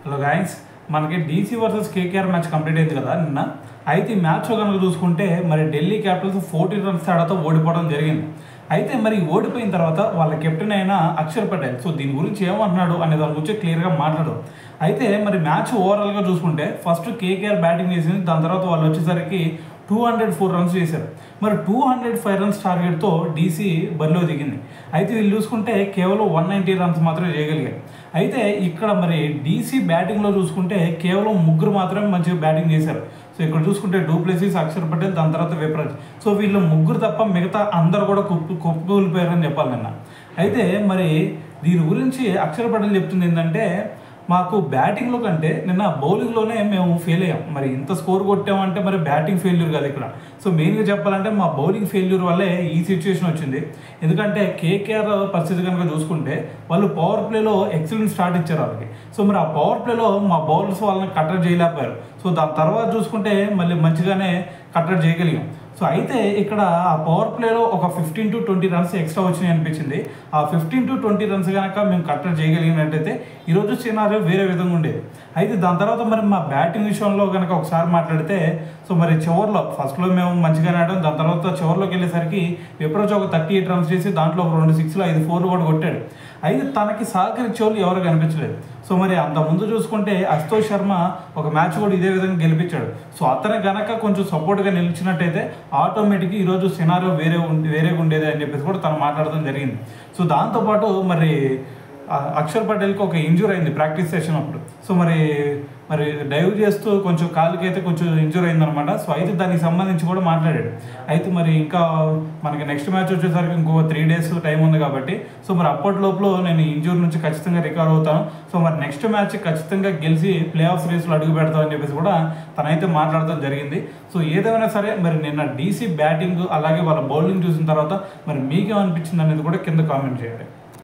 Hello guys, మనకి DC versus KKR match complete అయింది కదా నిన్న. అయితే ఈ మ్యాచ్ కనుక చూసుకుంటే మరి ఢిల్లీ క్యాపిటల్స్ 14 రన్స్ తేడాతో ఓడిపోవడం జరిగింది. అయితే మరి ఓడిపోయిన తర్వాత వాళ్ళ కెప్టెన్ అయిన అక్షర్ పటేల్ దీని గురించి ఏమంటున్నాడు అనే దాని గురించి క్లియర్గా మాట్లాడు. అయితే మరి మ్యాచ్ ఓవరాల్గా చూసుకుంటే ఫస్ట్ కేకేఆర్ బ్యాటింగ్ చేసింది, దాని తర్వాత వాళ్ళు వచ్చేసరికి 204 రన్స్ చేశారు. మరి 205 రన్స్ టార్గెట్తో డీసీ బరిలో దిగింది. అయితే వీళ్ళు చూసుకుంటే కేవలం 190 రన్స్ మాత్రమే చేయగలిగారు. అయితే ఇక్కడ మరి డీసీ బ్యాటింగ్లో చూసుకుంటే కేవలం ముగ్గురు మాత్రమే మంచిగా బ్యాటింగ్ చేశారు. సో ఇక్కడ చూసుకుంటే డూప్లెసిస్, అక్షర్ పటేల్, దాని తర్వాత విప్రాజ్. సో వీళ్ళు ముగ్గురు తప్ప మిగతా అందరు కూడా కుప్పకూలిపోయారని చెప్పాలి నిన్న. అయితే మరి దీని గురించి అక్షర్ పటేల్ చెప్తుంది ఏంటంటే, మాకు బ్యాటింగ్లో కంటే నిన్న బౌలింగ్లోనే మేము ఫెయిల్ అయ్యాం. మరి ఇంత స్కోర్ కొట్టామంటే మరి బ్యాటింగ్ ఫెయిల్యూర్ కదా ఇక్కడ. సో మెయిన్గా చెప్పాలంటే మా బౌలింగ్ ఫెయిల్యూర్ వల్లే ఈ సిచ్యువేషన్ వచ్చింది. ఎందుకంటే కేకేఆర్ పరిస్థితి కనుక చూసుకుంటే వాళ్ళు పవర్ ప్లేలో ఎక్సలెంట్ స్టార్ట్ ఇచ్చారు వాళ్ళకి. సో మరి ఆ పవర్ ప్లేలో మా బౌలర్స్ వాళ్ళని కట్టడి చేయలేకపోయారు. సో దాని తర్వాత చూసుకుంటే మళ్ళీ మంచిగానే కట్టడి చేయగలిగాం. సో అయితే ఇక్కడ ఆ పవర్ ప్లేలో ఒక 15 to 20 రన్స్ ఎక్స్ట్రా వచ్చినాయి అనిపించింది. ఆ 15 to 20 రన్స్ కనుక మేము కట్టడి చేయగలిగినట్టయితే ఈరోజు సినారియో వేరే విధంగా ఉండేది. అయితే దాని తర్వాత మరి మా బ్యాటింగ్ విషయంలో కనుక ఒకసారి మాట్లాడితే, సో మరి చివరిలో ఫస్ట్లో మేము మంచిగానే ఆడాం. దాని తర్వాత చివరిలోకి వెళ్ళేసరికి విప్రాజ్ ఒక 38 రన్స్ చేసి దాంట్లో ఒక 2 6లు 5 4లు కూడా కొట్టాడు. అయితే తనకి సహకరించే వాళ్ళు ఎవరు కనిపించలేదు. సో మరి అంత ముందు చూసుకుంటే అశుతోష్ శర్మ ఒక మ్యాచ్ కూడా ఇదే విధంగా గెలిపించాడు. సో అతను కనుక కొంచెం సపోర్ట్గా నిలిచినట్టయితే ఆటోమేటిక్గా ఈరోజు సినారియో వేరేగా ఉండేది అని చెప్పేసి కూడా తను మాట్లాడడం జరిగింది. సో దాంతోపాటు మరి అక్షర్ పటేల్కి ఒక ఇంజూర్ అయింది ప్రాక్టీస్ సెషన్ అప్పుడు. సో మరి డైవ్ చేస్తూ కొంచెం కాలుకి అయితే కొంచెం ఇంజూర్ అయిందనమాట. సో అయితే దానికి సంబంధించి కూడా మాట్లాడాడు. అయితే మరి ఇంకా మనకి నెక్స్ట్ మ్యాచ్ వచ్చేసరికి ఇంకో 3 days టైం ఉంది కాబట్టి, సో మరి అప్పటిలోపల నేను ఇంజూర్ నుంచి ఖచ్చితంగా రికవర్ అవుతాను. సో మరి నెక్స్ట్ మ్యాచ్ ఖచ్చితంగా గెలిచి ప్లే ఆఫ్ రేస్లో అడుగు పెడతామని చెప్పేసి కూడా తనైతే మాట్లాడటం జరిగింది. సో ఏదేమైనా సరే మరి నిన్న డీసీ బ్యాటింగ్ అలాగే వాళ్ళ బౌలింగ్ చూసిన తర్వాత మరి మీకేమనిపించింది అనేది కూడా కింద కామెంట్ చేయండి.